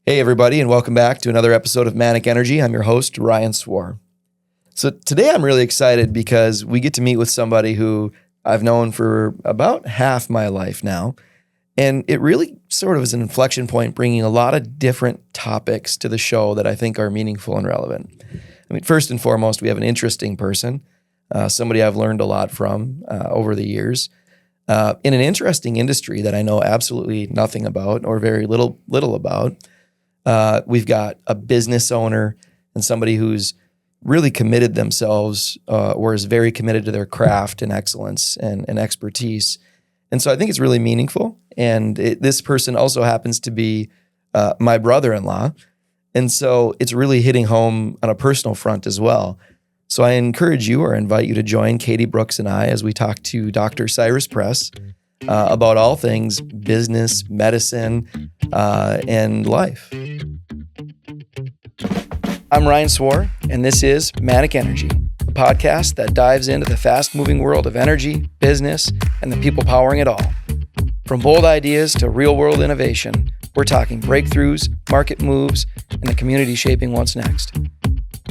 Hey, everybody, and welcome back to another episode of Manic Energy. I'm your host, Ryan Swore. So today I'm really excited because we get to meet with somebody who I've known for about half my life now. And it really sort of is an inflection point, bringing a lot of different topics to the show that I think are meaningful and relevant. I mean, first and foremost, we have an interesting person, somebody I've learned a lot from over the years, in an interesting industry that I know absolutely nothing about or very little about. We've got a business owner and somebody who's really committed themselves or is very committed to their craft and excellence and expertise. And so I think it's really meaningful. And this person also happens to be my brother-in-law. And so it's really hitting home on a personal front as well. So I encourage you or invite you to join Katie Brooks and I as we talk to Dr. Cyrus Press about all things business, medicine, and life. I'm Ryan Swore, and this is Manic Energy, a podcast that dives into the fast-moving world of energy, business, and the people powering it all. From bold ideas to real-world innovation, we're talking breakthroughs, market moves, and the community shaping what's next.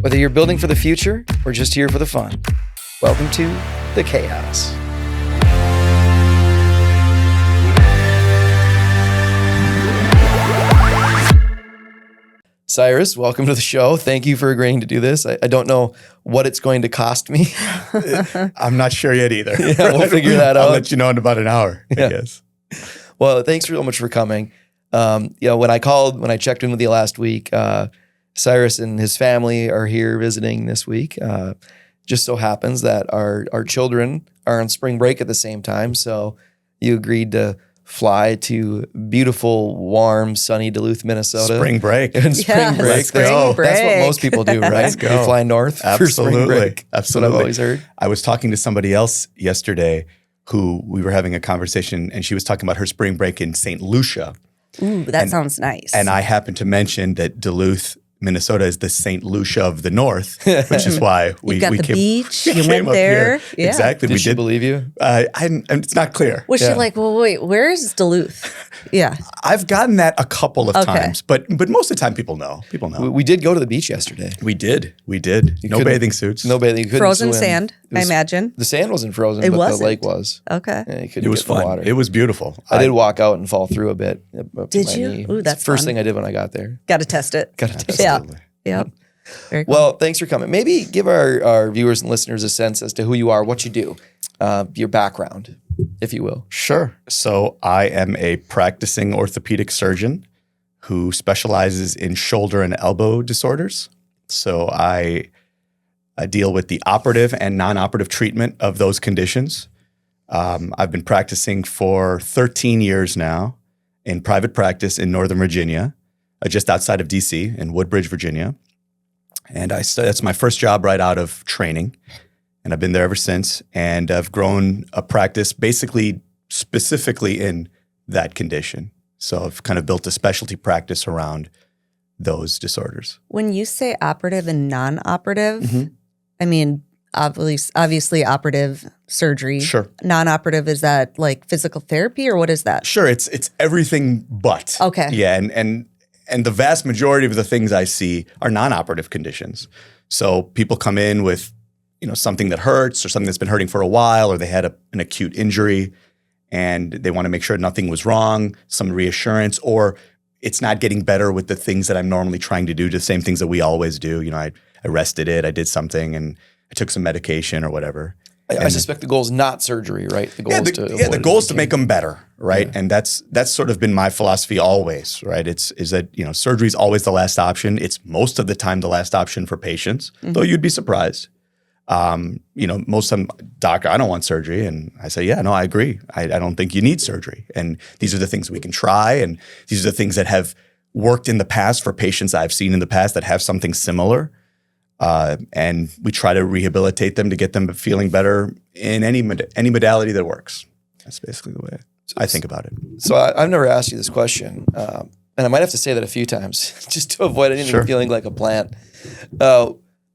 Whether you're building for the future or just here for the fun, welcome to the chaos. Cyrus, welcome to the show. Thank you for agreeing to do this. I don't know what it's going to cost me. I'm not sure yet either. Yeah, we'll figure that out. I'll let you know in about an hour, I guess. Well, thanks so much for coming. When I checked in with you last week, Cyrus and his family are here visiting this week. Just so happens that our children are on spring break at the same time, so you agreed to fly to beautiful, warm, sunny Duluth, Minnesota. Spring break. And spring break. Let's go. That's what most people do, right? Let's go. They fly north for spring break. Absolutely. That's what I've always heard. I was talking to somebody else yesterday who we were having a conversation, and she was talking about her spring break in Saint Lucia. Ooh, that sounds nice. And I happened to mention that Duluth, Minnesota is the Saint Lucia of the North, which is why we got we the came, beach. we You came went up there. here. Yeah. Exactly. Did she believe you? It's not clear. Was she like, well, wait, where's Duluth? Yeah. I've gotten that a couple of times, but most of the time people know. We did go to the beach yesterday. We did. No bathing suits. No bathing. You couldn't Frozen swim. sand, I imagine. The sand wasn't frozen, It but wasn't. the lake was. Okay. Yeah, you couldn't It was get in the fun. water. It was beautiful. I did walk out and fall through a bit. Up to Did my you? knee. Ooh, It's that's the first fun. thing I did when I got there. Got to test it. Got to test it. Yeah. Absolutely. Yep. Very cool. Well, thanks for coming. Maybe give our viewers and listeners a sense as to who you are, what you do, your background, if you will. Sure. So I am a practicing orthopedic surgeon who specializes in shoulder and elbow disorders. So I deal with the operative and non-operative treatment of those conditions. I've been practicing for 13 years now in private practice in Northern Virginia, just outside of D.C. in Woodbridge, Virginia. And that's my first job right out of training. And I've been there ever since. And I've grown a practice basically specifically in that condition. So I've kind of built a specialty practice around those disorders. When you say operative and non-operative, Mhm. I mean, obviously operative surgery. Sure. Non-operative, is that like physical therapy or what is that? Sure, it's everything but. Okay. Yeah, and the vast majority of the things I see are non-operative conditions. So people come in with, something that hurts or something that's been hurting for a while, or they had an acute injury and they want to make sure nothing was wrong, some reassurance, or it's not getting better with the things that I'm normally trying to do, the same things that we always do. I rested it, I did something, and I took some medication or whatever. I suspect the goal is not surgery, right? The goal is to avoid the goal is to it. make them better, right? Yeah. And that's sort of been my philosophy always, right? Is that surgery is always the last option. It's most of the time the last option for patients, though you'd be surprised. Most of them, doctor, I don't want surgery, and I say, yeah, no, I agree. I don't think you need surgery, and these are the things we can try, and these are the things that have worked in the past for patients I've seen in the past that have something similar. And we try to rehabilitate them to get them feeling better in any modality that works. That's basically the way I think about it. So I've never asked you this question, and I might have to say that a few times just to avoid anything feeling like a plant.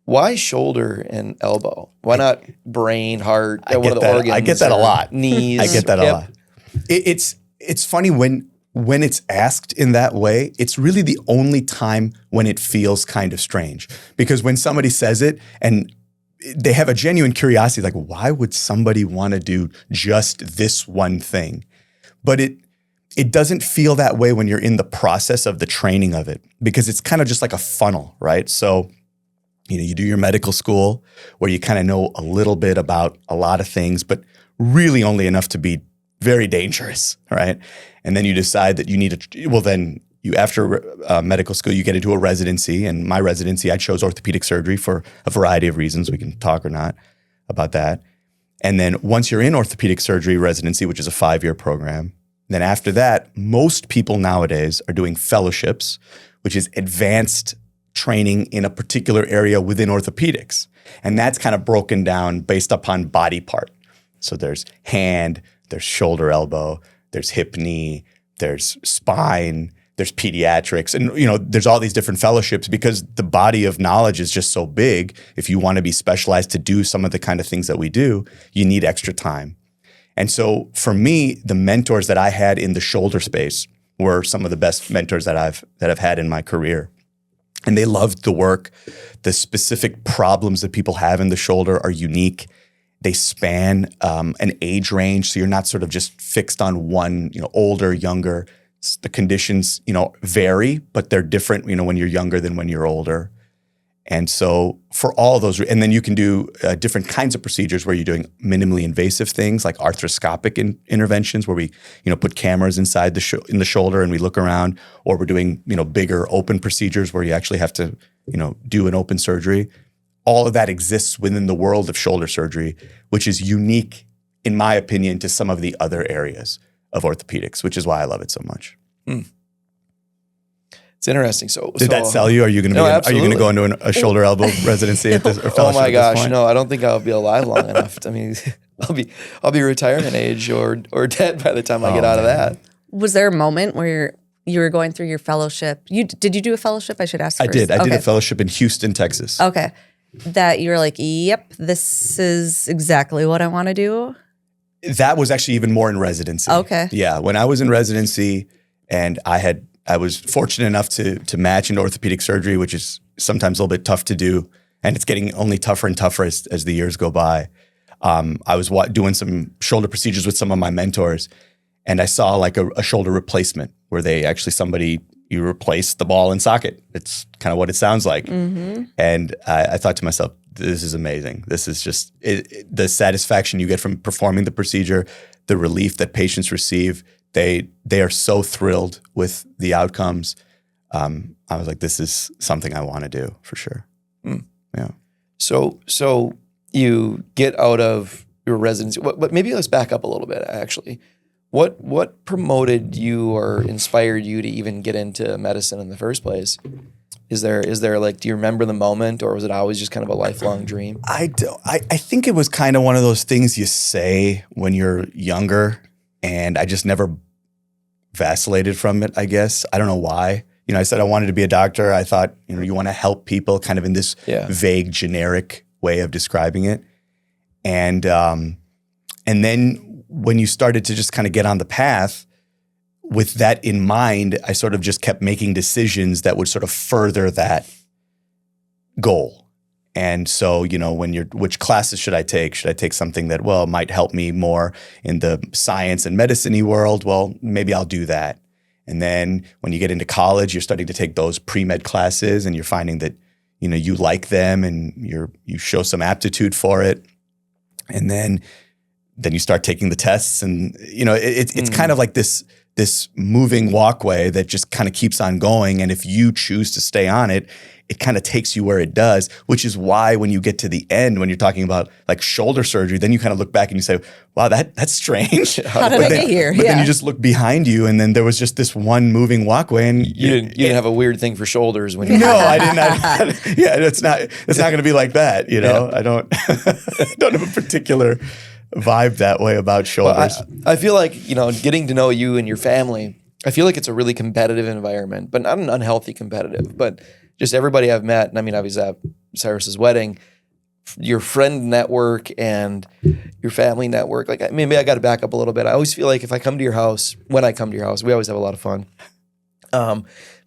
Why shoulder and elbow? Why not brain, heart, one of the organs? I get that a lot. Knees. I get that a lot. It's funny when when it's asked in that way, it's really the only time when it feels kind of strange. Because when somebody says it and they have a genuine curiosity, like, why would somebody want to do just this one thing? But it doesn't feel that way when you're in the process of the training of it, because it's kind of just like a funnel, right? So, you do your medical school where you kind of know a little bit about a lot of things, but really only enough to be very dangerous, right? And then you decide that you need to, well, then you, after medical school, you get into a residency. And my residency, I chose orthopedic surgery for a variety of reasons. We can talk or not about that. And then once you're in orthopedic surgery residency, which is a 5-year program, then after that, most people nowadays are doing fellowships, which is advanced training in a particular area within orthopedics. And that's kind of broken down based upon body part. So there's hand, there's shoulder, elbow, there's hip, knee, there's spine, there's pediatrics. And, there's all these different fellowships because the body of knowledge is just so big. If you want to be specialized to do some of the kind of things that we do, you need extra time. And so for me, the mentors that I had in the shoulder space were some of the best mentors that I've had in my career. And they loved the work. The specific problems that people have in the shoulder are unique. They span an age range, so you're not sort of just fixed on one, older, younger. The conditions, vary, but they're different, when you're younger than when you're older. And so for all those, and then you can do different kinds of procedures where you're doing minimally invasive things like arthroscopic interventions where we, put cameras inside in the shoulder and we look around, or we're doing, bigger open procedures where you actually have to, do an open surgery. All of that exists within the world of shoulder surgery, which is unique, in my opinion, to some of the other areas of orthopedics, which is why I love it so much. It's interesting. Did that sell you? Are you going to go into a shoulder elbow residency at this? Or oh my gosh, no! I don't think I'll be alive long enough. I mean, I'll be retirement age or dead by the time I get out of that. Was there a moment where you were going through your fellowship? Did you do a fellowship? I should ask first. I did. I did a fellowship in Houston, Texas. Okay. That you were like, yep, this is exactly what I want to do? That was actually even more in residency. Okay. Yeah. When I was in residency and I was fortunate enough to match into orthopedic surgery, which is sometimes a little bit tough to do. And it's getting only tougher and tougher as the years go by. I was doing some shoulder procedures with some of my mentors, and I saw like a shoulder replacement where you replace the ball and socket. It's kind of what it sounds like. Mm-hmm. And I thought to myself, this is amazing. This is just the satisfaction you get from performing the procedure, the relief that patients receive. They are so thrilled with the outcomes. I was like, this is something I want to do for sure. Mm. Yeah. So you get out of your residency, but maybe let's back up a little bit, actually. What promoted you or inspired you to even get into medicine in the first place? Is there like, do you remember the moment, or was it always just kind of a lifelong dream? I think it was kind of one of those things you say when you're younger, and I just never vacillated from it, I guess. I don't know why. I said I wanted to be a doctor. I thought, you want to help people kind of in this vague, generic way of describing it. And then when you started to just kind of get on the path with that in mind, I sort of just kept making decisions that would sort of further that goal. And so, which classes should I take? Should I take something that, might help me more in the science and medicine-y world? Well, maybe I'll do that. And then when you get into college, you're starting to take those pre-med classes and you're finding that, you like them and you show some aptitude for it. And then you start taking the tests and, it's kind of like this moving walkway that just kind of keeps on going. And if you choose to stay on it, it kind of takes you where it does, which is why when you get to the end, when you're talking about like shoulder surgery, then you kind of look back and you say, wow, that's strange. How did I get here? But then you just look behind you and then there was just this one moving walkway. And you didn't have a weird thing for shoulders when you No, I didn't. Yeah, it's not going to be like that. Yeah. I don't have a particular vibe that way about shoulders. Well, I feel like, getting to know you and your family, I feel like it's a really competitive environment, but not an unhealthy competitive, but just everybody I've met. And I mean, I was at Cyrus's wedding. your friend network and your family network. Like maybe I got to back up a little bit. I always feel like if I come to your house, when I come to your house, we always have a lot of fun.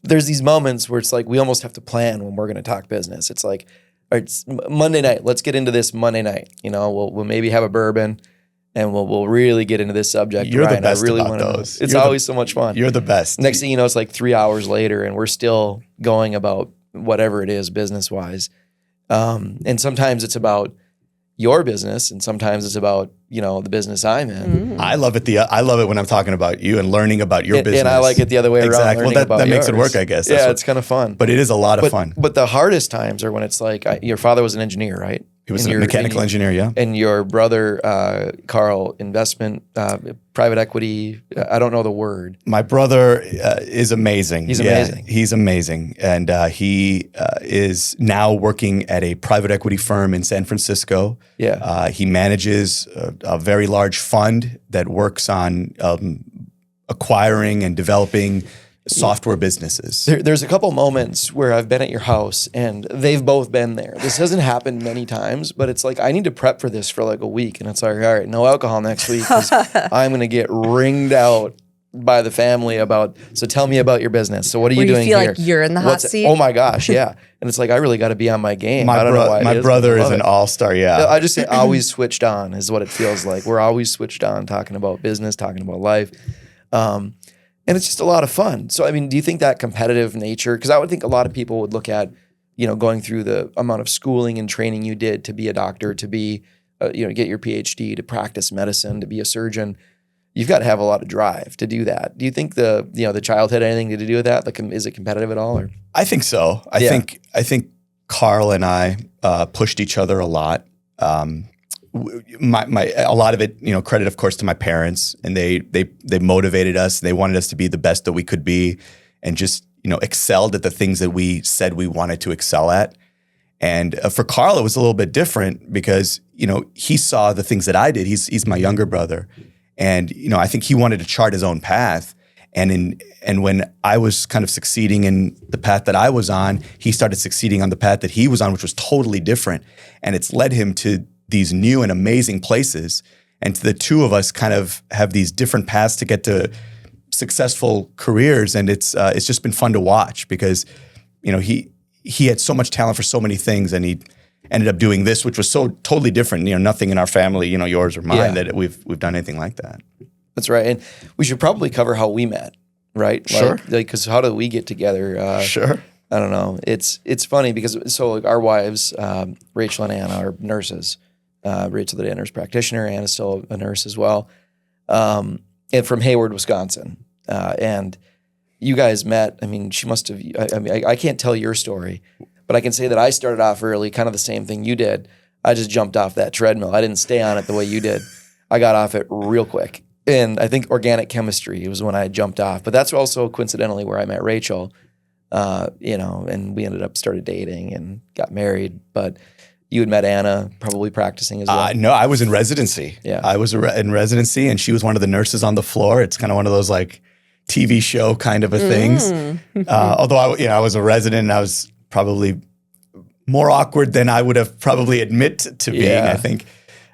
There's these moments where it's like we almost have to plan when we're going to talk business. It's like, all right, it's Monday night. Let's get into this Monday night. You know, we'll maybe have a bourbon, and we'll really get into this subject. You're Ryan, the best I really about those. It's always so much fun. You're the best. Next thing you know, it's like 3 hours later, and we're still going about whatever it is business wise. And sometimes it's about your business, and sometimes it's about the business I'm in. I love it. I love it when I'm talking about you and learning about your business. And I like it the other way around. Exactly. Well, that makes it work, I guess. It's kind of fun. But it is a lot of fun. But the hardest times are when it's like your father was an engineer, right? He was a mechanical engineer, yeah. And your brother, Carl, investment, private equity. I don't know the word. My brother is amazing. He's amazing. He's amazing. And he is now working at a private equity firm in San Francisco. Yeah. He manages a very large fund that works on acquiring and developing software businesses. There's a couple moments where I've been at your house and they've both been there. This hasn't happened many times, but it's like I need to prep for this for like a week. And it's like, all right, no alcohol next week because I'm going to get ringed out by the family about, so tell me about your business. So what are you doing here? You feel like you're in the hot seat? Oh my gosh, yeah. And it's like, I really got to be on my game. I don't know why my brother is an all-star, yeah. I just say always switched on is what it feels like. We're always switched on talking about business, talking about life. And it's just a lot of fun. So, I mean, do you think that competitive nature, because I would think a lot of people would look at, going through the amount of schooling and training you did to be a doctor, to be, get your PhD, to practice medicine, to be a surgeon. You've got to have a lot of drive to do that. Do you think the childhood had anything to do with that? Like, is it competitive at all? Or? I think so. I think Carl and I pushed each other a lot. A lot of it, credit of course to my parents, and they motivated us. They wanted us to be the best that we could be, and just excelled at the things that we said we wanted to excel at. And for Carl, it was a little bit different because he saw the things that I did. He's my younger brother, and I think he wanted to chart his own path. And when I was kind of succeeding in the path that I was on, he started succeeding on the path that he was on, which was totally different. And it's led him to these new and amazing places. And the two of us kind of have these different paths to get to successful careers. And it's just been fun to watch because, he had so much talent for so many things, and he ended up doing this, which was so totally different. Nothing in our family, yours or mine, that we've done anything like that. That's right. And we should probably cover how we met, right? Sure. Because how did we get together? Sure. I don't know. It's funny because our wives, Rachel and Anna, are nurses. Rachel, the nurse practitioner, Anna's still a nurse as well, and from Hayward, Wisconsin. And you guys met. I mean, she must have. I can't tell your story, but I can say that I started off early, kind of the same thing you did. I just jumped off that treadmill. I didn't stay on it the way you did. I got off it real quick. And I think organic chemistry was when I jumped off. But that's also coincidentally where I met Rachel, and we ended up started dating and got married. But you had met Anna probably practicing as well. No, I was in residency. Yeah. I was in residency, and she was one of the nurses on the floor. It's kind of one of those like TV show kind of a things. Although I was a resident, and I was probably more awkward than I would have probably admit to being, I think.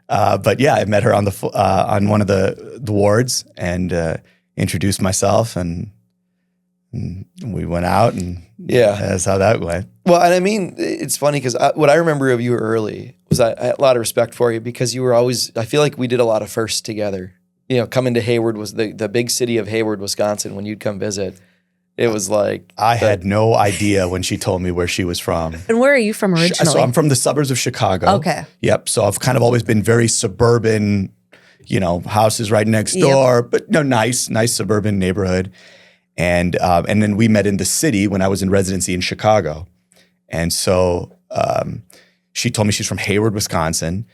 But yeah, I met her on one of the wards and introduced myself, and we went out, and that's how that went. Well, and I mean, it's funny because what I remember of you early was I had a lot of respect for you because you were always, I feel like we did a lot of firsts together. Coming to Hayward was the big city of Hayward, Wisconsin, when you'd come visit. It was like... I had no idea when she told me where she was from. And where are you from originally? So I'm from the suburbs of Chicago. Okay. Yep. So I've kind of always been very suburban, houses right next door, but nice suburban neighborhood. And then we met in the city when I was in residency in Chicago. And so she told me she's from Hayward, Wisconsin.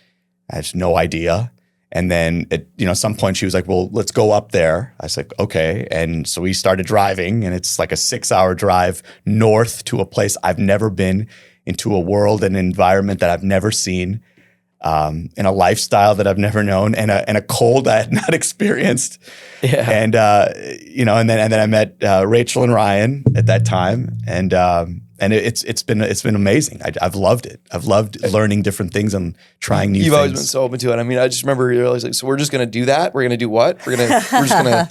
I had no idea. And then at some point she was like, well, let's go up there. I was like, okay. And so we started driving, and it's like a 6-hour drive north to a place I've never been, into a world and environment that I've never seen. in a lifestyle that I've never known, and a cold I had not experienced. Yeah. And and then I met Rachel and Ryan at that time, and it's been amazing. I've loved it. I've loved learning different things and trying new things. You've always been so open to it. I mean, I just remember you're always like, so we're just going to do that. We're going to do what? We're just going to.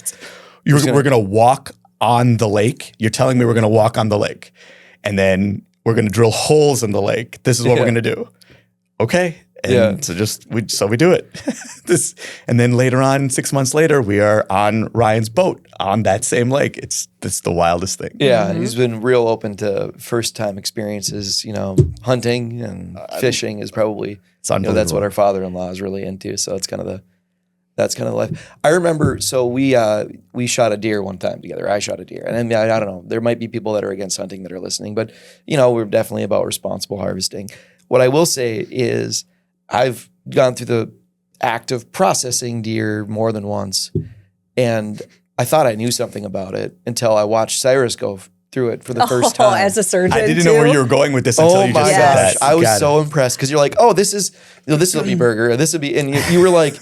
We're going to walk on the lake. You're telling me we're going to walk on the lake, and then we're going to drill holes in the lake. This is what we're going to do. Okay. And so we do it. And then later on, 6 months later, we are on Ryan's boat on that same lake. It's the wildest thing. Yeah, he's been real open to first time experiences. Hunting and fishing is probably that's what our father-in-law is really into. So it's kind of the life. I remember. So we shot a deer one time together. I shot a deer, and I don't know. There might be people that are against hunting that are listening, but we're definitely about responsible harvesting. What I will say is, I've gone through the act of processing deer more than once, and I thought I knew something about it until I watched Cyrus go through it for the first time. As a surgeon, I didn't know where you were going with this until you just said that. I was so impressed because you're like, oh, this will be burger, or this will be, and you were like,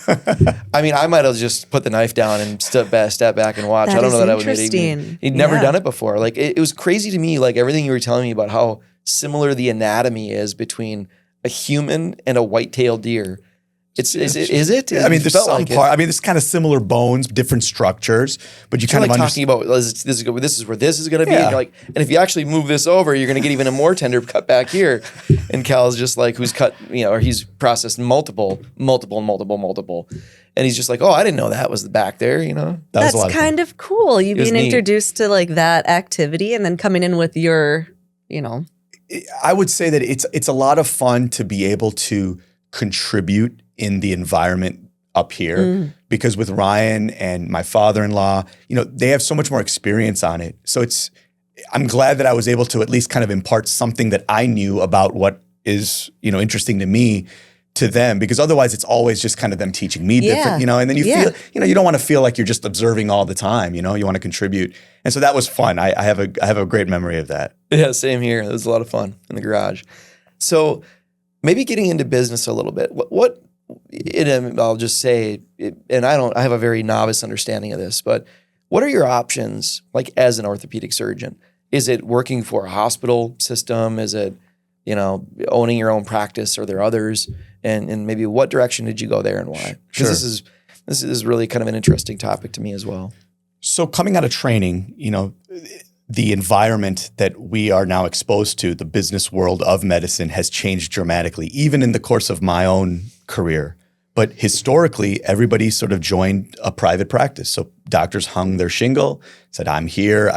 I mean, I might have just put the knife down and step back and watch. I don't know that I would. He'd never done it before. Like it was crazy to me. Like everything you were telling me about how similar the anatomy is between a human and a white-tailed deer. Is it? I mean, there's some part. I mean, there's kind of similar bones, different structures, but you kind of talking about this is where this is going to be. And you're like, and if you actually move this over, you're going to get even a more tender cut back here. And Cal's just like, who's cut, or he's processed multiple, and he's just like, oh, I didn't know that was the back there. That's kind of cool. You being introduced to like that activity and then coming in with your, I would say that it's a lot of fun to be able to contribute in the environment up here because with Ryan and my father-in-law, they have so much more experience on it. So I'm glad that I was able to at least kind of impart something that I knew about what is, interesting to me to them, because otherwise it's always just kind of them teaching me different, and then you feel, you don't want to feel like you're just observing all the time, you want to contribute. And so that was fun. I have a great memory of that. Yeah, same here. It was a lot of fun in the garage. So maybe getting into business a little bit. I'll just say, and I have a very novice understanding of this, but what are your options like as an orthopedic surgeon? Is it working for a hospital system? Is it, owning your own practice? Are there others? And maybe what direction did you go there and why? Because this is really kind of an interesting topic to me as well. So coming out of training, the environment that we are now exposed to, the business world of medicine, has changed dramatically, even in the course of my own career. But historically, everybody sort of joined a private practice. So doctors hung their shingle, said, I'm here,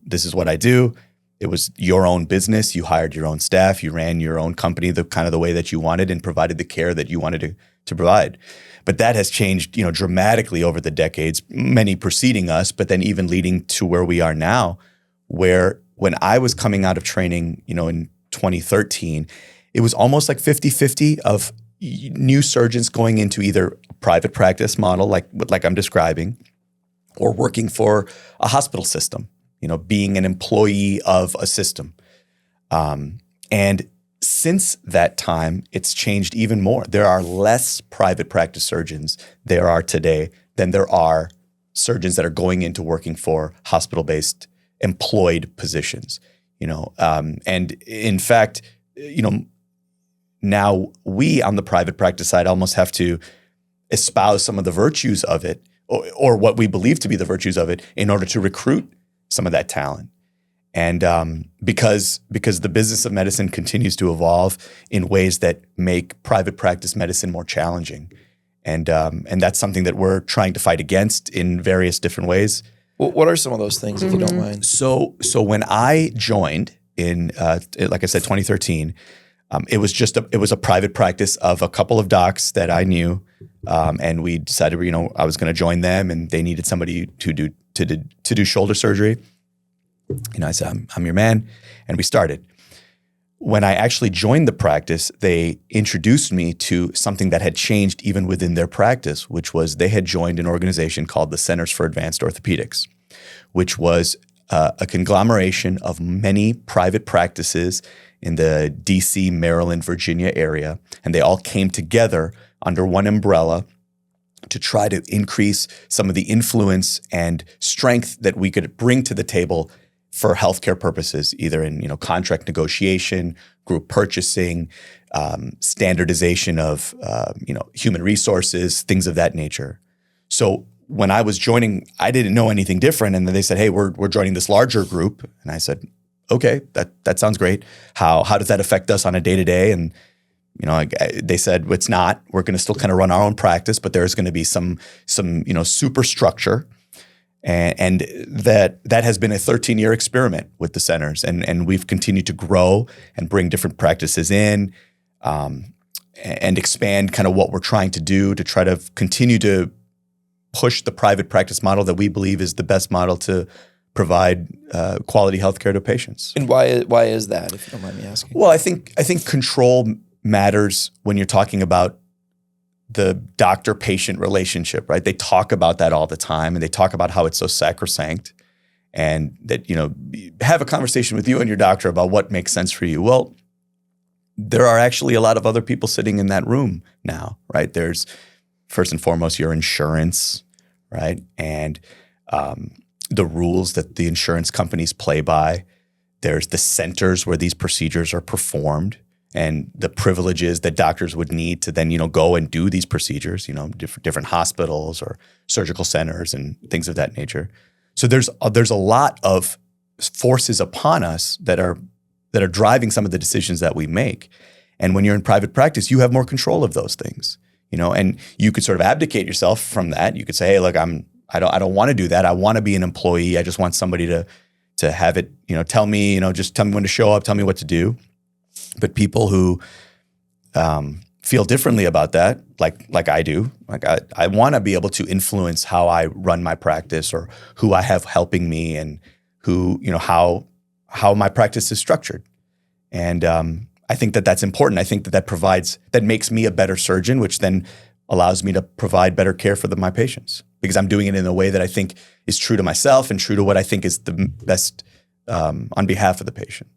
this is what I do. It was your own business. You hired your own staff. You ran your own company the way that you wanted and provided the care that you wanted to provide. But that has changed, dramatically over the decades, many preceding us, but then even leading to where we are now, where when I was coming out of training, in 2013, it was almost like 50-50 of new surgeons going into either a private practice model like I'm describing, or working for a hospital system, being an employee of a system. And since that time, it's changed even more. There are less private practice surgeons there are today than there are surgeons that are going into working for hospital-based employed positions. And in fact, now we on the private practice side almost have to espouse some of the virtues of it, or what we believe to be the virtues of it, in order to recruit some of that talent. And because the business of medicine continues to evolve in ways that make private practice medicine more challenging. And that's something that we're trying to fight against in various different ways. Well, what are some of those things, if you don't mind? So when I joined in, like I said, 2013, it was a private practice of a couple of docs that I knew, and we decided, I was going to join them, and they needed somebody to do shoulder surgery. I said, I'm your man, and we started. When I actually joined the practice, they introduced me to something that had changed even within their practice, which was they had joined an organization called the Centers for Advanced Orthopedics, which was a conglomeration of many private practices in the DC, Maryland, Virginia area, and they all came together under one umbrella to try to increase some of the influence and strength that we could bring to the table for healthcare purposes, either in contract negotiation, group purchasing, standardization of human resources, things of that nature. So when I was joining, I didn't know anything different, and then they said, "Hey, we're joining this larger group," and I said, "Okay, that sounds great. How does that affect us on a day-to-day?" And they said, "It's not. We're going to still kind of run our own practice, but there's going to be some superstructure." And that has been a 13-year experiment with the centers, and we've continued to grow and bring different practices in, and expand kind of what we're trying to do to try to continue to push the private practice model that we believe is the best model to provide quality healthcare to patients. And why is that, if you don't mind me asking? Well, I think control matters when you're talking about the doctor-patient relationship, right? They talk about that all the time, and they talk about how it's so sacrosanct, and that, have a conversation with you and your doctor about what makes sense for you. Well, there are actually a lot of other people sitting in that room now, right? There's, first and foremost, your insurance, right? And the rules that the insurance companies play by. There's the centers where these procedures are performed, and the privileges that doctors would need to then, go and do these procedures, different hospitals or surgical centers and things of that nature. So there's a lot of forces upon us that are driving some of the decisions that we make. And when you're in private practice, you have more control of those things, and you could sort of abdicate yourself from that. You could say, "Hey, look, I don't want to do that. I want to be an employee. I just want somebody to have it, tell me, just tell me when to show up, tell me what to do." But people who feel differently about that, like I do, I want to be able to influence how I run my practice, or who I have helping me, and who, how my practice is structured. And I think that's important. I think that makes me a better surgeon, which then allows me to provide better care for my patients, because I'm doing it in a way that I think is true to myself and true to what I think is the best on behalf of the patient.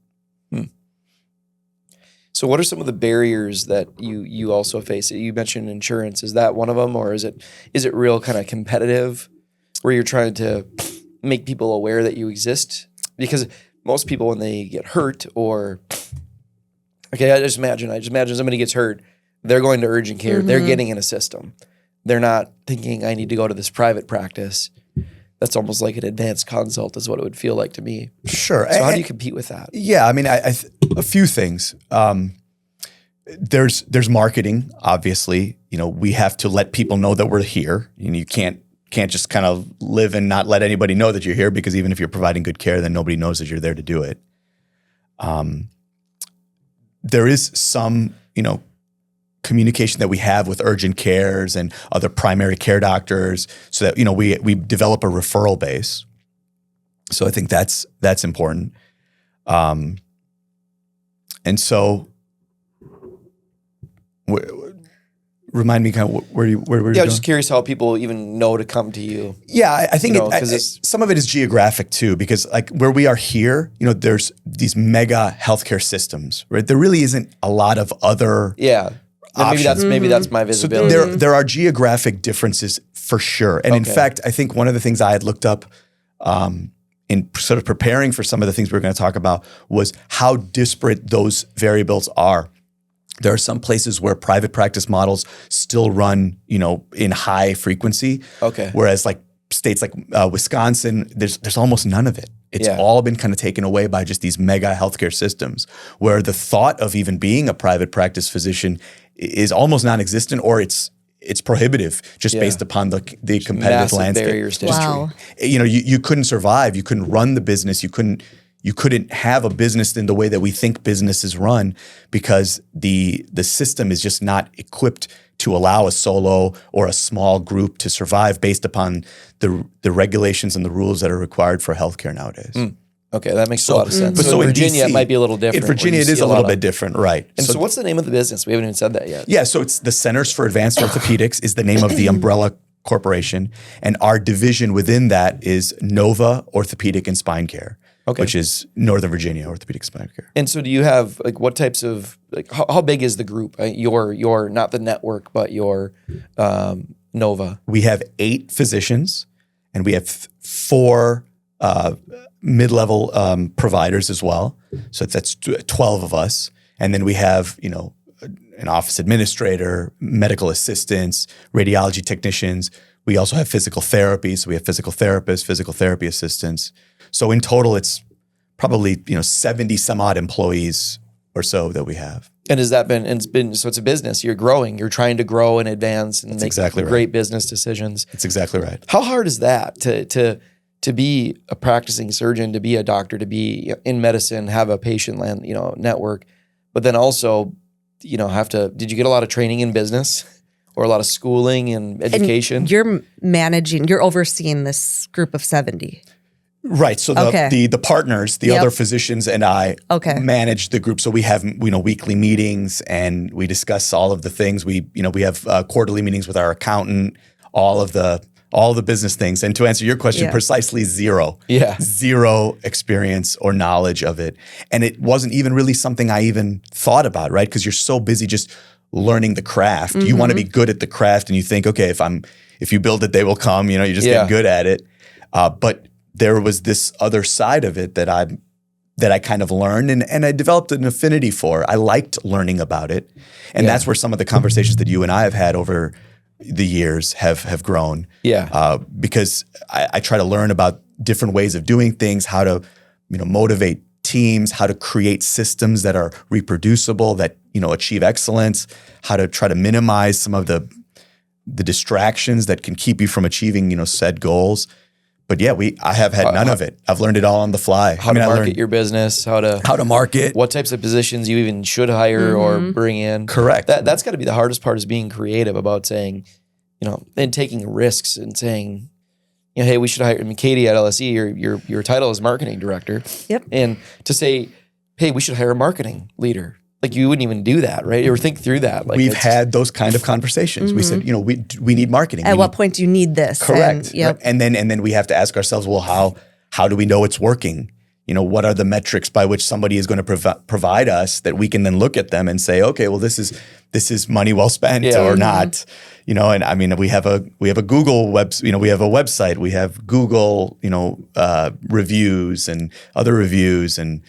So what are some of the barriers that you also face? You mentioned insurance. Is that one of them, or is it real kind of competitive, where you're trying to make people aware that you exist? Because most people, when they get hurt, or I just imagine somebody gets hurt, they're going to urgent care. Mm-hmm. They're getting in a system. They're not thinking, "I need to go to this private practice." That's almost like an advanced consult, is what it would feel like to me. Sure. So how do you compete with that? Yeah, I mean, a few things. There's marketing, obviously. We have to let people know that we're here. You can't just kind of live and not let anybody know that you're here, because even if you're providing good care, then nobody knows that you're there to do it. There is some, communication that we have with urgent cares and other primary care doctors, so that we develop a referral base. So I think that's important. And so, remind me kind of where were you I'm going? just curious how people even know to come to you. Yeah, I think some of it is geographic too, because like where we are here, there's these mega healthcare systems, right? There really isn't a lot of other Maybe that's my visibility. So there are geographic differences for sure. And in fact, I think one of the things I had looked up in sort of preparing for some of the things we're going to talk about was how disparate those variables are. There are some places where private practice models still run, in high frequency. Okay. Whereas like states like Wisconsin, there's almost none of it. It's all been kind of taken away by just these mega healthcare systems, where the thought of even being a private practice physician is almost non-existent, or it's prohibitive just based upon the competitive massive landscape. Barriers to Wow. You couldn't survive. You couldn't run the business. You couldn't have a business in the way that we think businesses run, because the system is just not equipped to allow a solo or a small group to survive based upon the regulations and the rules that are required for healthcare nowadays. Okay, that makes a lot of sense. But So in Virginia, DC, it might be a little different. In Virginia, it is a little bit different, right? And so what's the name of the business? We haven't even said that yet. Yeah, so it's the Centers for Advanced Orthopedics is the name of the umbrella corporation, and our division within that is Nova Orthopedic and Spine Care, which is Northern Virginia Orthopedic Spine Care. And so do you have like what types of like how big is the group? Your not the network, but your Nova. We have 8 physicians, and we have 4 mid-level providers as well. So that's 12 of us, and then we have an office administrator, medical assistants, radiology technicians. We also have physical therapy, so we have physical therapists, physical therapy assistants. So in total, it's probably 70 some odd employees or so that we have. And has that been? And it's a business. You're growing. You're trying to grow and advance and make great business decisions. That's exactly right. How hard is that to be a practicing surgeon, to be a doctor, to be in medicine, have a patient network, but then also did you get a lot of training in business or a lot of schooling and education? And you're overseeing this group of 70. Right. So the partners, the other physicians and I manage the group. So we have, weekly meetings and we discuss all of the things. We have quarterly meetings with our accountant, all the business things. And to answer your question, precisely zero. Yeah. Zero experience or knowledge of it. And it wasn't even really something I even thought about, right? Because you're so busy just learning the craft. You want to be good at the craft and you think, okay, if you build it, they will come, you just get good at it. But there was this other side of it that I kind of learned and I developed an affinity for. I liked learning about it. And that's where some of the conversations that you and I have had over the years have grown. Yeah. Because I try to learn about different ways of doing things, how to, motivate teams, how to create systems that are reproducible, that, achieve excellence, how to try to minimize some of the distractions that can keep you from achieving, said goals. But yeah, I have had none of it. I've learned it all on the fly. How to market your business, how to market, what types of positions you even should hire or bring in. Correct. That's got to be the hardest part, is being creative about saying, and taking risks and saying, hey, we should hire. I mean, Katie at LSE, your title is marketing director. Yep. And to say, hey, we should hire a marketing leader. Like you wouldn't even do that, right? You ever think through that? Like we've had those kind of conversations. We said, we need marketing. At what point do you need this? Correct. And then we have to ask ourselves, well, how do we know it's working? What are the metrics by which somebody is going to provide us that we can then look at them and say, okay, well, this is money well spent or not. And I mean, we have a Google we have a website, we have Google, reviews and other reviews, and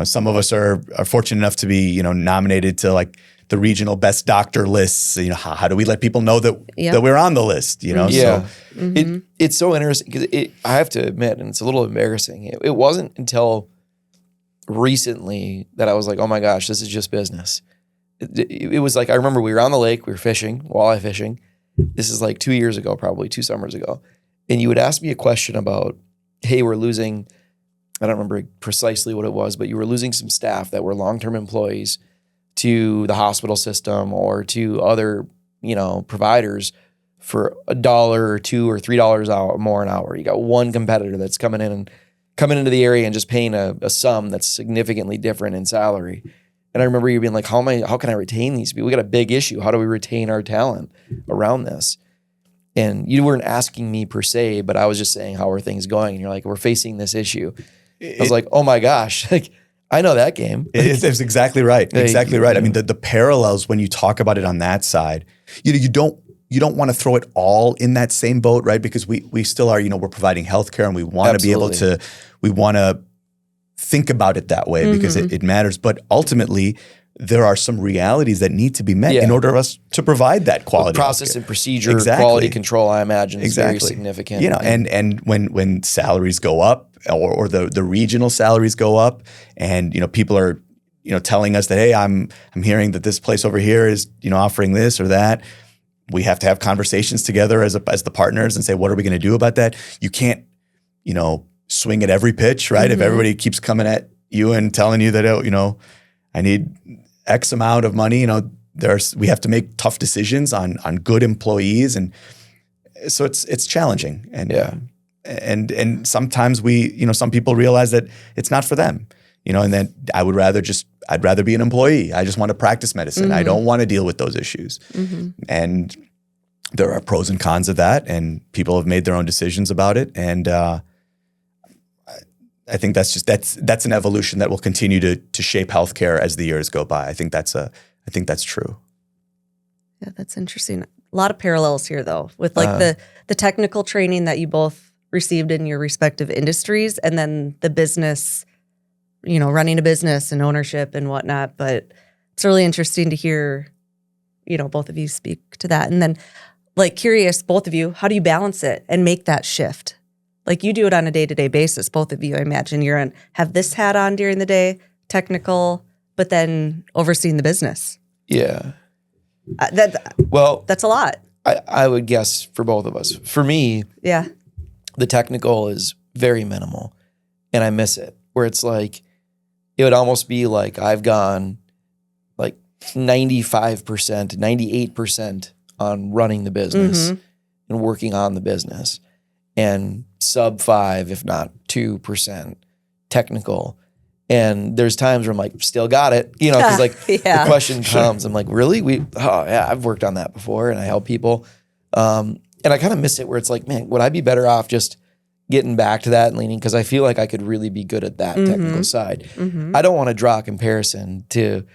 some of us are fortunate enough to be, nominated to like the regional best doctor lists. How do we let people know that we're on the list? So it's so interesting because I have to admit, and it's a little embarrassing. It wasn't until recently that I was like, oh my gosh, this is just business. It was like, I remember we were on the lake, we were fishing, walleye fishing. This is like 2 years ago, probably 2 summers ago. And you would ask me a question about, hey, we're losing, I don't remember precisely what it was, but you were losing some staff that were long-term employees to the hospital system or to other, providers for $1 or $2 or $3 more an hour. You got one competitor that's coming into the area and just paying a sum that's significantly different in salary. And I remember you being like, how can I retain these people? We got a big issue. How do we retain our talent around this? And you weren't asking me per se, but I was just saying, how are things going? And you're like, we're facing this issue. I was like, oh my gosh, like I know that game. It's exactly right. Exactly right. I mean, the parallels when you talk about it on that side, you don't want to throw it all in that same boat, right? Because we still are, we're providing healthcare and we want to be able to, we want to think about it that way because it matters. But ultimately, there are some realities that need to be met in order for us to provide that quality. Process and procedure, quality control, I imagine, is very significant. And when salaries go up or the regional salaries go up, and people are telling us that, hey, I'm hearing that this place over here is offering this or that. We have to have conversations together as the partners and say, what are we going to do about that? You can't swing at every pitch, right? If everybody keeps coming at you and telling you that I need X amount of money, we have to make tough decisions on good employees, and so it's challenging. And sometimes some people realize that it's not for them, and then I'd rather be an employee. I just want to practice medicine. I don't want to deal with those issues. And there are pros and cons of that, and people have made their own decisions about it. And I think that's an evolution that will continue to shape healthcare as the years go by. I think that's true. Yeah, that's interesting. A lot of parallels here, though, with like the technical training that you both received in your respective industries, and then the business, running a business and ownership and whatnot. But it's really interesting to hear, both of you speak to that. And then, like, curious, both of you, how do you balance it and make that shift? Like, you do it on a day-to-day basis, both of you. I imagine have this hat on during the day, technical, but then overseeing the business. Yeah. That's a lot. I would guess for both of us. For me, yeah, the technical is very minimal, and I miss it. Where it's like, it would almost be like I've gone like 95%, 98% on running the business and working on the business, and sub 5, if not 2% technical. And there's times where I'm like, still got it, because like the question comes, I'm like, really? I've worked on that before, and I help people. And I kind of miss it where it's like, man, would I be better off just getting back to that and leaning? Because I feel like I could really be good at that technical side. I don't want to draw a comparison to,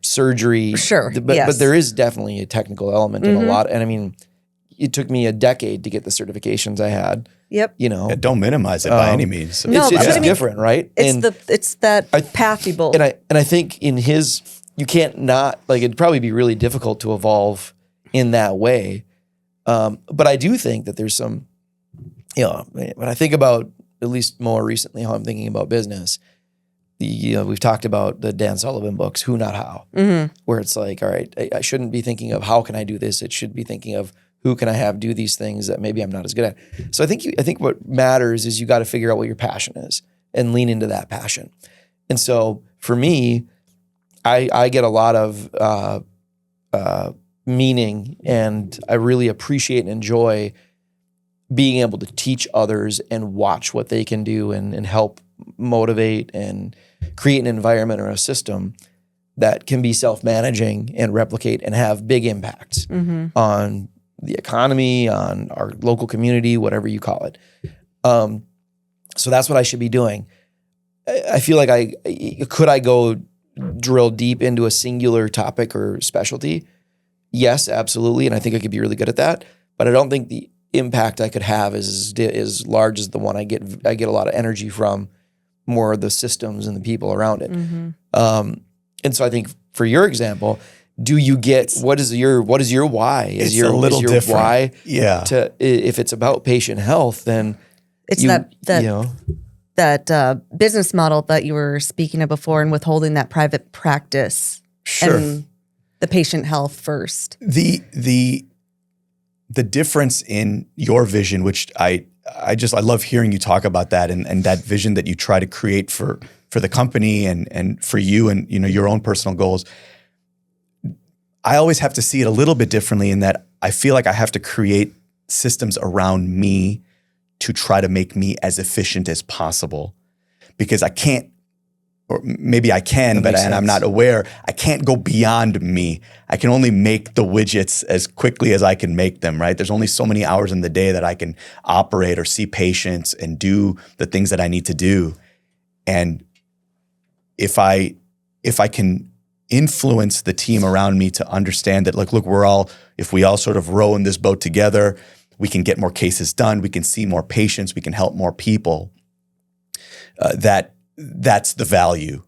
surgery. Sure, but there is definitely a technical element in a lot. And I mean, it took me a decade to get the certifications I had. Yep. Yeah, don't minimize it by any means. No, it's just different, right? It's that path you both. And I think in you can't not, like, it'd probably be really difficult to evolve in that way. But I do think that there's some, when I think about, at least more recently, how I'm thinking about business, we've talked about the Dan Sullivan books, Who Not How, where it's like, all right, I shouldn't be thinking of how can I do this? It should be thinking of who can I have do these things that maybe I'm not as good at. So I think what matters is you got to figure out what your passion is and lean into that passion. And so for me, I get a lot of meaning, and I really appreciate and enjoy being able to teach others and watch what they can do and help motivate and create an environment or a system that can be self-managing and replicate and have big impacts on the economy, on our local community, whatever you call it. So that's what I should be doing. I feel like could I go drill deep into a singular topic or specialty? Yes, absolutely. And I think I could be really good at that, but I don't think the impact I could have is as large as the one I get a lot of energy from more of the systems and the people around it. And so I think for your example, do you get what is your why? It's a little different. Why? Yeah. If it's about patient health, then it's that business model that you were speaking of before, and withholding that private practice and the patient health first. The difference in your vision, which I love hearing you talk about that, and that vision that you try to create for the company and for you and your own personal goals. I always have to see it a little bit differently in that I feel like I have to create systems around me to try to make me as efficient as possible, because I can't, or maybe I can, but I'm not aware. I can't go beyond me. I can only make the widgets as quickly as I can make them, right? There's only so many hours in the day that I can operate or see patients and do the things that I need to do. And if I can influence the team around me to understand that, look, if we all sort of row in this boat together, we can get more cases done, we can see more patients, we can help more people. That's the value,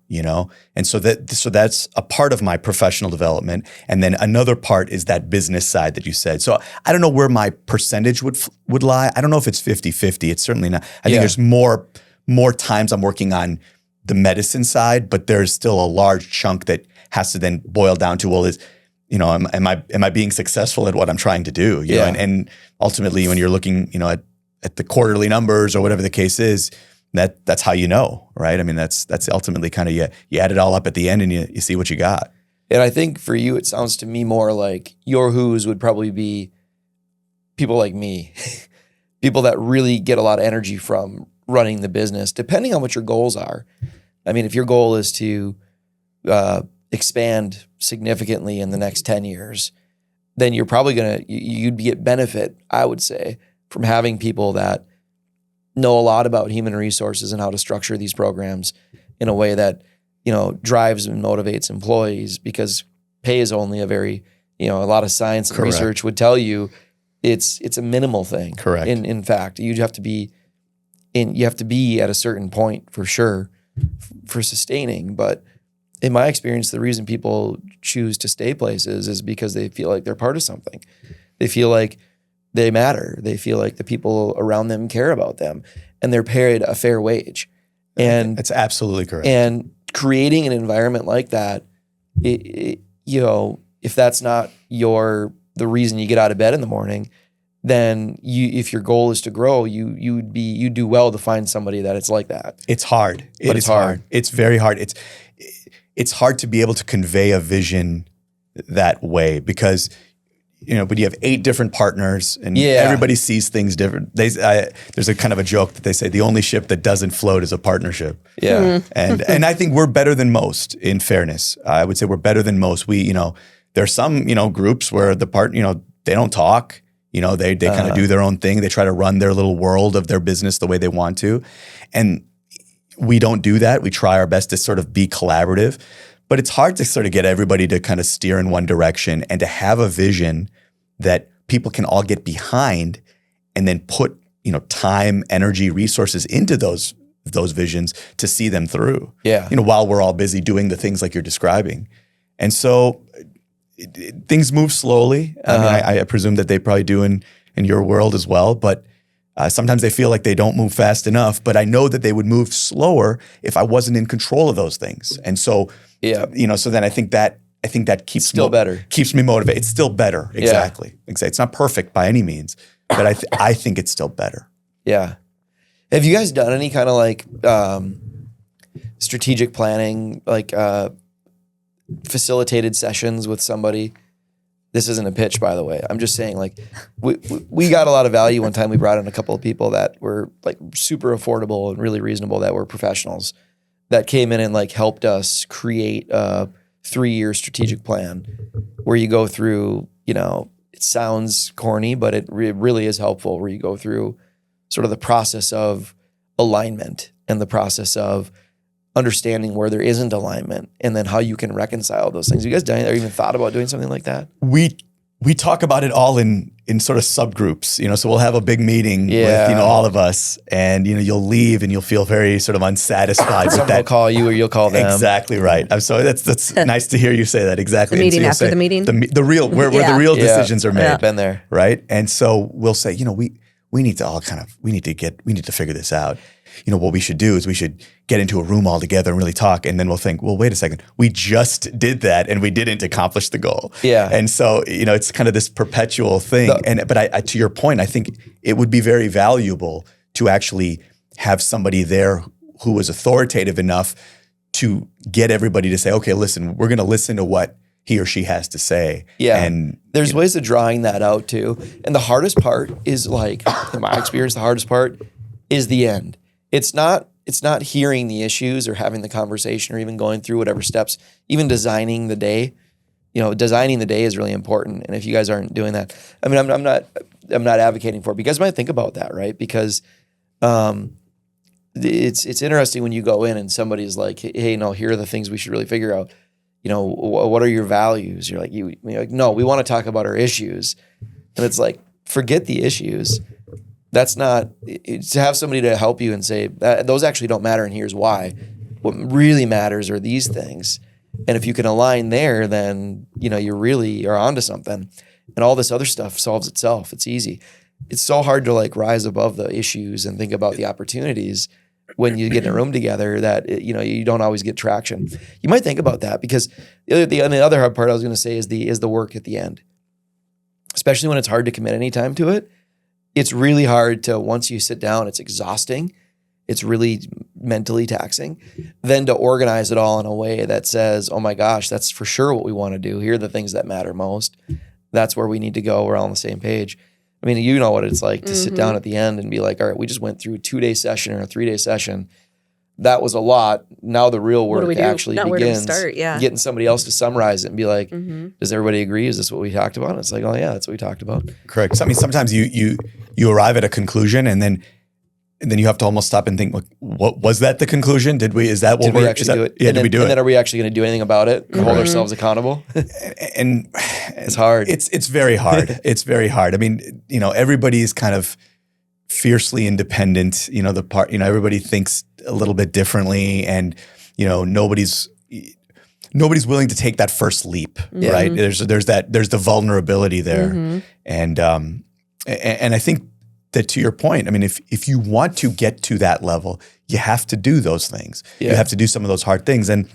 And so that's a part of my professional development. And then another part is that business side that you said. So I don't know where my percentage would lie. I don't know if it's 50-50. It's certainly not. I think there's more times I'm working on the medicine side, but there's still a large chunk that has to then boil down to, am I being successful at what I'm trying to do? And ultimately when you're looking, at the quarterly numbers or whatever the case is, that's how right? I mean, that's ultimately kind of you add it all up at the end and you see what you got. And I think for you, it sounds to me more like your who's would probably be people like me, people that really get a lot of energy from running the business, depending on what your goals are. I mean, if your goal is to expand significantly in the next 10 years, then you're probably you'd get benefit, I would say, from having people that know a lot about human resources and how to structure these programs in a way that, drives and motivates employees, because pay is only a lot of science and Correct. research would tell you it's a minimal thing. Correct. In fact, you have to be at a certain point for sure for sustaining. But in my experience, the reason people choose to stay places is because they feel like they're part of something. They feel like they matter. They feel like the people around them care about them, and they're paid a fair wage. And that's absolutely correct. And creating an environment like that, if that's not the reason you get out of bed in the morning, then if your goal is to grow, you do well to find somebody that it's like that. It's hard. It's hard. It's very hard. It's hard to be able to convey a vision that way, because but you have 8 different partners and everybody sees things different. There's a kind of a joke that they say the only ship that doesn't float is a partnership. Yeah. And I think we're better than most, in fairness. I would say we're better than most. There's some, groups where they don't talk. They kind of do their own thing. They try to run their little world of their business the way they want to. And we don't do that. We try our best to sort of be collaborative. But it's hard to sort of get everybody to kind of steer in one direction and to have a vision that people can all get behind, and then put, time, energy, resources into those visions to see them through. Yeah. While we're all busy doing the things like you're describing. And so things move slowly. I mean, I presume that they probably do in your world as well, but sometimes they feel like they don't move fast enough. But I know that they would move slower if I wasn't in control of those things. And so, so then I think that keeps keeps me motivated. It's still better. Exactly. Yeah. Exactly. It's not perfect by any means, but I think it's still better. Yeah. Have you guys done any kind of like strategic planning, like facilitated sessions with somebody? This isn't a pitch, by the way. I'm just saying, like, we got a lot of value one time. We brought in a couple of people that were like super affordable and really reasonable, that were professionals, that came in and like helped us create a 3-year strategic plan where you go through, it sounds corny, but it really is helpful, where you go through sort of the process of alignment and the process of understanding where there isn't alignment, and then how you can reconcile those things. Have you guys done or even thought about doing something like that? We talk about it all in sort of subgroups, so we'll have a big meeting with, all of us, and, you'll leave and you'll feel very sort of unsatisfied with that. I'll call you or you'll call them. Exactly right. I'm sorry. That's nice to hear you say that. Exactly. The meeting after the meeting. The real, where the real decisions are made. Yeah. Been there. Right. And so we'll say, we need to figure this out. What we should do is we should get into a room all together and really talk. And then we'll think, well, wait a second. We just did that and we didn't accomplish the goal. Yeah. And so, it's kind of this perpetual thing. But I, to your point, I think it would be very valuable to actually have somebody there who was authoritative enough to get everybody to say, okay, listen, we're going to listen to what he or she has to say. Yeah. And there's ways of drawing that out too. And the hardest part is, like, in my experience, the hardest part is the end. It's not hearing the issues or having the conversation or even going through whatever steps, even designing the day. Designing the day is really important. And if you guys aren't doing that, I mean, I'm not advocating for it, but you guys might think about that, right? Because it's interesting when you go in and somebody's like, hey, no, here are the things we should really figure out. What are your values? You're like, no, we want to talk about our issues. And it's like, forget the issues. That's not, to have somebody to help you and say, those actually don't matter and here's why. What really matters are these things. And if you can align there, then, you really are onto something. And all this other stuff solves itself. It's easy. It's so hard to like rise above the issues and think about the opportunities when you get in a room together that, you don't always get traction. You might think about that, because the other hard part I was going to say is the work at the end, especially when it's hard to commit any time to it. It's really hard to, once you sit down, it's exhausting. It's really mentally taxing. Then to organize it all in a way that says, oh my gosh, that's for sure what we want to do. Here are the things that matter most. That's where we need to go. We're all on the same page. I mean, you know what it's like to sit down at the end and be like, all right, we just went through a 2-day session or a 3-day session that was a lot. Now the real What do work we do? actually Now, where do we begins. start? Yeah. Getting somebody else to summarize it and be like, Mm-hmm. does everybody agree? Is this what we talked about? And it's like, oh yeah, that's what we talked about. Correct. So, I mean, sometimes you arrive at a conclusion and then you have to almost stop and think, like, what was that the conclusion? Is that what Did we actually do it? Yeah, and did we do and it? then are we actually going to do anything about it and hold ourselves accountable? And It's hard. It's very hard. It's very hard. I mean, everybody is kind of fiercely independent. Everybody thinks a little bit differently, and nobody's willing to take that first leap, right? There's the vulnerability there, and I think that, to your point, I mean, if you want to get to that level, you have to do those things. Yeah. You have to do some of those hard things, and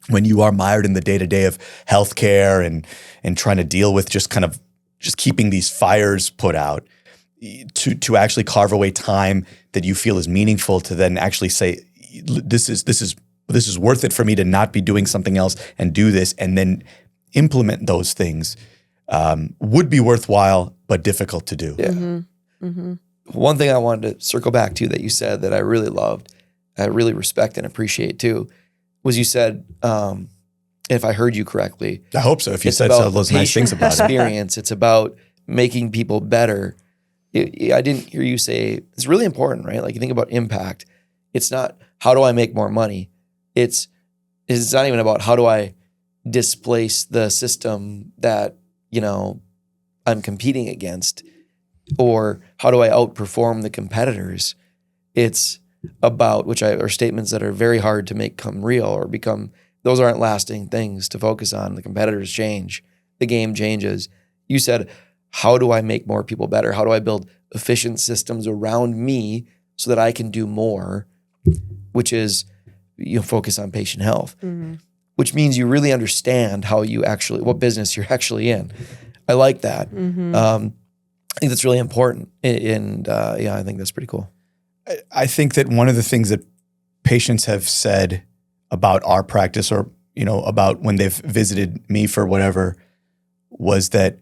when you are mired in the day-to-day of healthcare and trying to deal with just keeping these fires put out, to actually carve away time that you feel is meaningful to then actually say, this is worth it for me to not be doing something else and do this, and then implement those things, would be worthwhile but difficult to do. Yeah. One thing I wanted to circle back to that you said that I really loved, I really respect and appreciate too, was you said, if I heard you correctly, I hope so. If you it's said about some of those nice things about it. experience. It's about making people better. I didn't hear you say, it's really important, right? Like you think about impact. It's not, how do I make more money? It's not even about how do I displace the system that, I'm competing against, or how do I outperform the competitors? It's about, which are statements that are very hard to make come real or become, those aren't lasting things to focus on. The competitors change, the game changes. You said, how do I make more people better? How do I build efficient systems around me so that I can do more, which is focus on patient health, which means you really understand what business you're actually in. I like that. I think that's really important. And I think that's pretty cool. I think that one of the things that patients have said about our practice, or, about when they've visited me for whatever, was that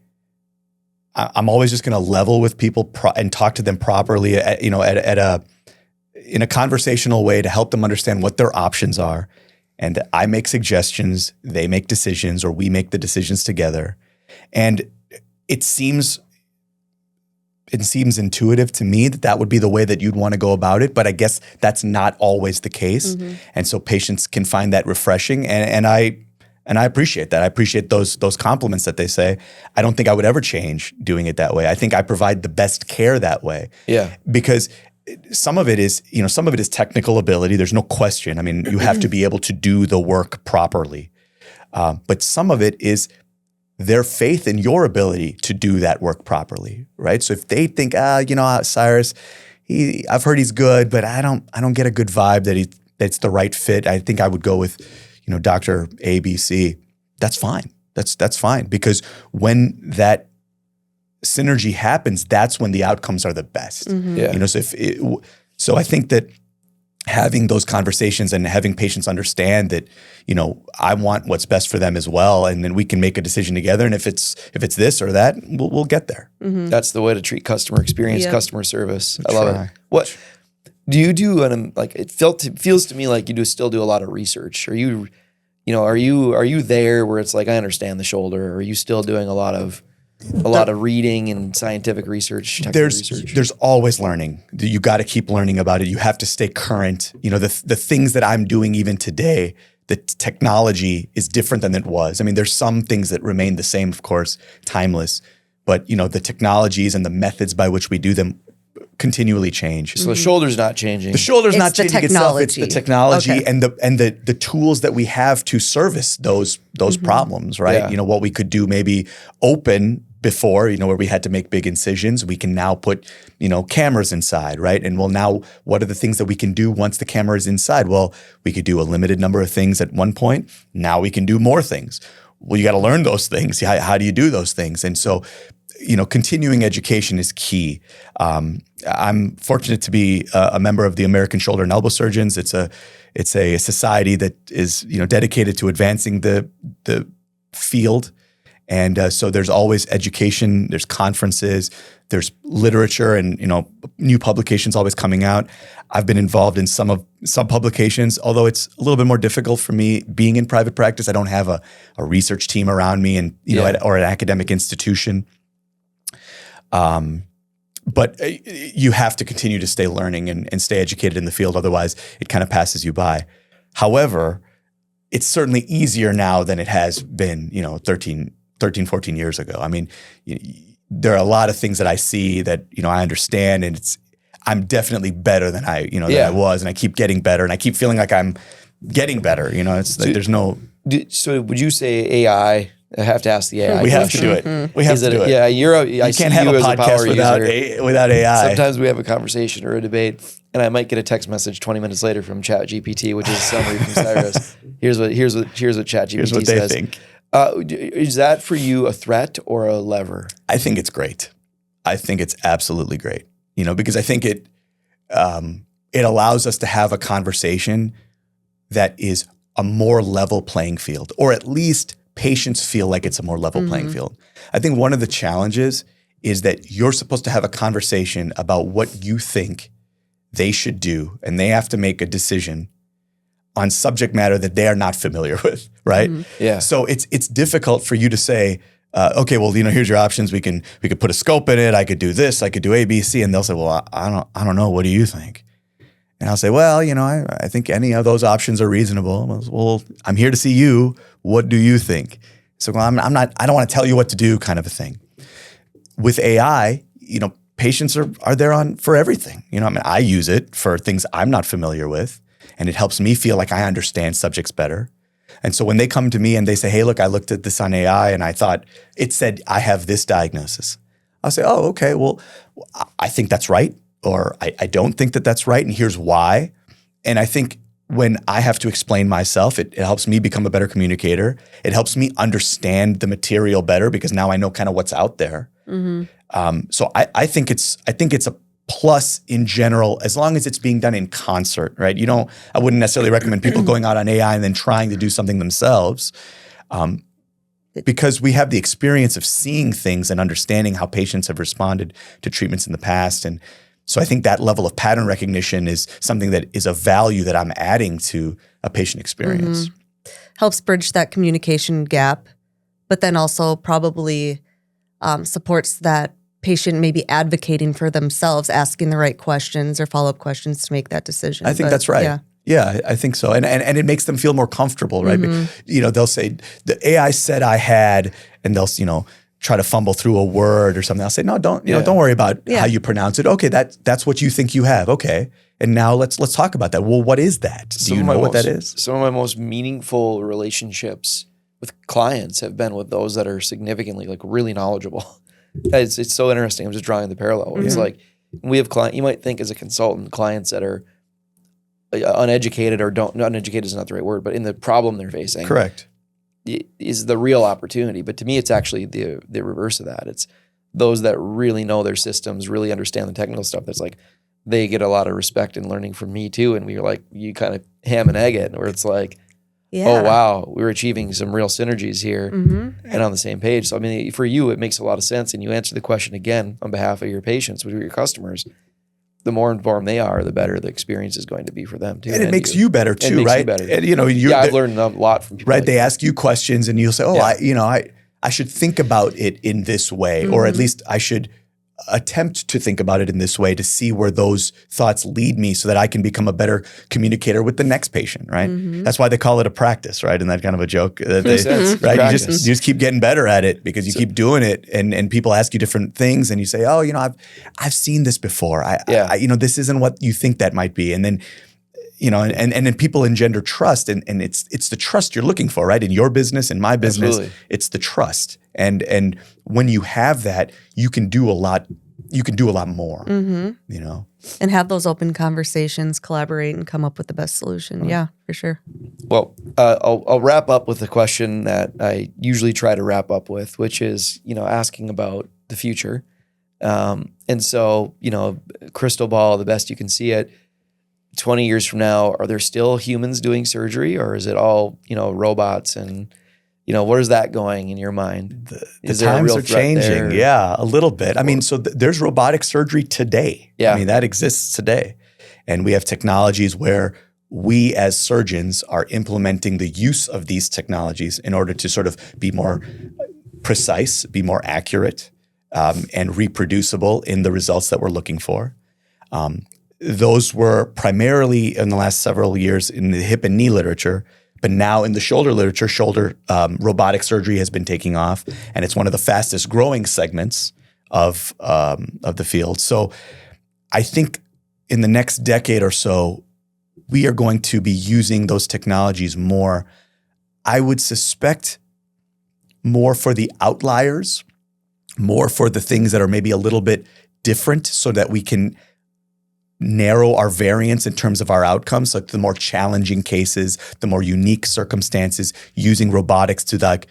I'm always just going to level with people and talk to them properly in a conversational way to help them understand what their options are. And I make suggestions, they make decisions, or we make the decisions together. And it seems intuitive to me that would be the way that you'd want to go about it, but I guess that's not always the case. And so patients can find that refreshing, and I appreciate that. I appreciate those compliments that they say. I don't think I would ever change doing it that way. I think I provide the best care that way. Yeah. Because some of it is technical ability. There's no question. I mean, you have to be able to do the work properly. But some of it is their faith in your ability to do that work properly, right? So if they think, Cyrus, I've heard he's good, but I don't get a good vibe that's the right fit. I think I would go with, Dr. ABC. That's fine. That's fine, because when that synergy happens, that's when the outcomes are the best. Yeah. So I think that having those conversations and having patients understand that, I want what's best for them as well, and then we can make a decision together. And if it's this or that, we'll get there. That's the way to treat customer experience, customer service. I love it. What do you do? It feels to me like you still do a lot of research. Are you there where it's like, I understand the shoulder? Or are you still doing a lot of reading and scientific research, research? There's always learning. You got to keep learning about it. You have to stay current. The things that I'm doing even today, the technology is different than it was. I mean, there's some things that remain the same, of course, timeless, but the technologies and the methods by which we do them continually change. So the shoulder's not changing. The shoulder's not the changing itself. It's the technology Okay. and the tools that we have to service those problems, right? Yeah. What we could do maybe open before, where we had to make big incisions, we can now put, cameras inside, right? And now what are the things that we can do once the camera is inside? Well, we could do a limited number of things at one point. Now we can do more things. Well, you got to learn those things. How do you do those things? And so, continuing education is key. I'm fortunate to be a member of the American Shoulder and Elbow Surgeons. It's a society that is, dedicated to advancing the field. And so there's always education, there's conferences, there's literature, and new publications always coming out. I've been involved in some publications, although it's a little bit more difficult for me being in private practice. I don't have a research team around me, and or an academic institution. But you have to continue to stay learning and stay educated in the field. Otherwise, it kind of passes you by. However, it's certainly easier now than it has been, 13, 14 years ago. I mean, there are a lot of things that I see that, I understand, and I'm definitely better than I was, and I keep getting better, and I keep feeling like I'm getting better. It's like there's no. So would you say AI? I have to ask the AI. We have to do it. We have to do it. Yeah, you can't have a podcast without AI. Sometimes we have a conversation or a debate, and I might get a text message 20 minutes later from ChatGPT, which is a summary from Cyrus. Here's what ChatGPT says. Here's what they think. Is that for you a threat or a lever? I think it's great. I think it's absolutely great. Because I think it allows us to have a conversation that is a more level playing field, or at least patients feel like it's a more level playing field. I think one of the challenges is that you're supposed to have a conversation about what you think they should do, and they have to make a decision on subject matter that they are not familiar with, right? Yeah. So it's difficult for you to say, okay, well, here's your options. We could put a scope in it. I could do this. I could do A, B, C, and they'll say, well, I don't know. What do you think? And I'll say, well, I think any of those options are reasonable. Well, I'm here to see you. What do you think? So, well, I don't want to tell you what to do, kind of a thing. With AI, patients are there for everything. I use it for things I'm not familiar with, and it helps me feel like I understand subjects better. And so when they come to me and they say, hey, look, I looked at this on AI and I thought it said I have this diagnosis. I'll say, oh, okay, well, I think that's right. Or I don't think that that's right, and here's why. And I think when I have to explain myself, it helps me become a better communicator. It helps me understand the material better because now I know kind of what's out there. So I think it's a plus in general, as long as it's being done in concert, right? I wouldn't necessarily recommend people going out on AI and then trying to do something themselves. Because we have the experience of seeing things and understanding how patients have responded to treatments in the past. And so I think that level of pattern recognition is something that is a value that I'm adding to a patient experience. Helps bridge that communication gap, but then also probably supports that patient maybe advocating for themselves, asking the right questions or follow-up questions to make that decision. I think that's right. Yeah, I think so. And it makes them feel more comfortable, right? They'll say, the AI said I had, and they'll, try to fumble through a word or something. I'll say, no, don't worry about how you pronounce it. Okay, that's what you think you have. Okay. And now let's talk about that. Well, what is that? Do you know what that is? Some of my most meaningful relationships with clients have been with those that are significantly really knowledgeable. It's so interesting. I'm just drawing the parallel. It's like we have clients, you might think as a consultant, clients that are uneducated or uneducated is not the right word, but in the problem they're facing. Correct. Is the real opportunity. But to me, it's actually the reverse of that. It's those that really know their systems, really understand the technical stuff. That's they get a lot of respect and learning from me too. And you kind of ham and egg it, where it's like, oh, wow, we're achieving some real synergies here and on the same page. So, I mean, for you, it makes a lot of sense. And you answer the question again on behalf of your patients, with your customers. The more informed they are, the better the experience is going to be for them too. And it makes you better too, makes right? You better. And, I've learned a lot from people. Right, they ask you questions, and you'll say, "Oh, I should think about it in this way, or at least I should attempt to think about it in this way to see where those thoughts lead me, so that I can become a better communicator with the next patient." Right? That's why they call it a practice, right? And that kind of a joke, that right? You just keep getting better at it because you keep doing it, and people ask you different things, and you say, "Oh, I've seen this before. I this isn't what you think that might be," and then. And then people engender trust, and it's the trust you're looking for, right? In your business, in my business, it's the trust. And when you have that, you can do a lot. You can do a lot more. And have those open conversations, collaborate, and come up with the best solution. Yeah, for sure. Well, I'll wrap up with a question that I usually try to wrap up with, which is asking about the future. And so crystal ball, the best you can see it. 20 years from now, are there still humans doing surgery, or is it all, robots and where's that going in your mind? The times are changing. There? Yeah, a little bit. I mean, so there's robotic surgery today. Yeah. I mean, that exists today. And we have technologies where we as surgeons are implementing the use of these technologies in order to sort of be more precise, be more accurate, and reproducible in the results that we're looking for. Those were primarily in the last several years in the hip and knee literature, but now in the shoulder literature, robotic surgery has been taking off, and it's one of the fastest growing segments of the field. So I think in the next decade or so, we are going to be using those technologies more. I would suspect more for the outliers, more for the things that are maybe a little bit different so that we can narrow our variance in terms of our outcomes, like the more challenging cases, the more unique circumstances, using robotics to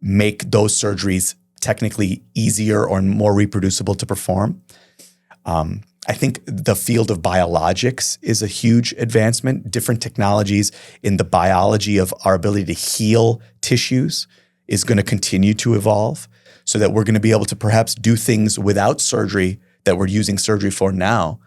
make those surgeries technically easier or more reproducible to perform. I think the field of biologics is a huge advancement. Different technologies in the biology of our ability to heal tissues is going to continue to evolve so that we're going to be able to perhaps do things without surgery that we're using surgery for now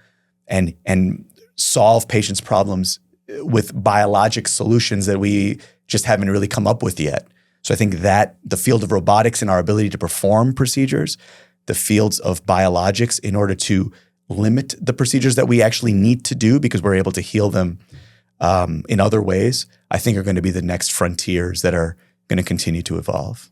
and solve patients' problems with biologic solutions that we just haven't really come up with yet. So I think that the field of robotics and our ability to perform procedures, the fields of biologics in order to limit the procedures that we actually need to do because we're able to heal them in other ways, I think are going to be the next frontiers that are going to continue to evolve.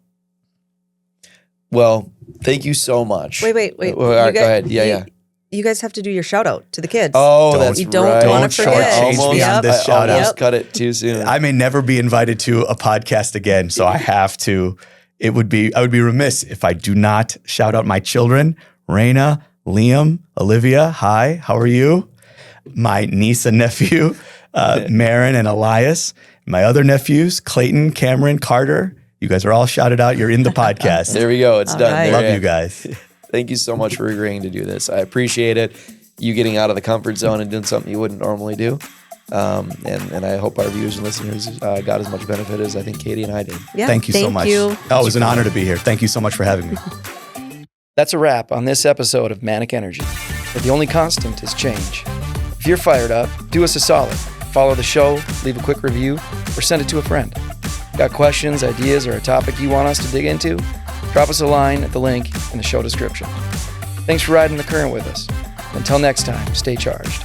Well, thank you so much. Wait. All right, go ahead. Yeah. You guys have to do your shout out to the kids. Oh, that's you don't right. want to forget. Shortchange me on this shout I out. almost cut it too soon. I may never be invited to a podcast again, so I have to. I would be remiss if I do not shout out my children, Raina, Liam, Olivia. Hi, how are you? My niece and nephew, Marin and Elias. My other nephews, Clayton, Cameron, Carter. You guys are all shouted out. You're in the podcast. There we go. It's done. right. Love you guys. Thank you so much for agreeing to do this. I appreciate it. You getting out of the comfort zone and doing something you wouldn't normally do. And I hope our viewers and listeners got as much benefit as I think Katie and I did. Yeah, Thank you so much. You. Oh, it was an honor to be here. Thank you so much for having me. That's a wrap on this episode of Manic Energy, where the only constant is change. If you're fired up, do us a solid. Follow the show, leave a quick review, or send it to a friend. Got questions, ideas, or a topic you want us to dig into? Drop us a line at the link in the show description. Thanks for riding the current with us. Until next time, stay charged.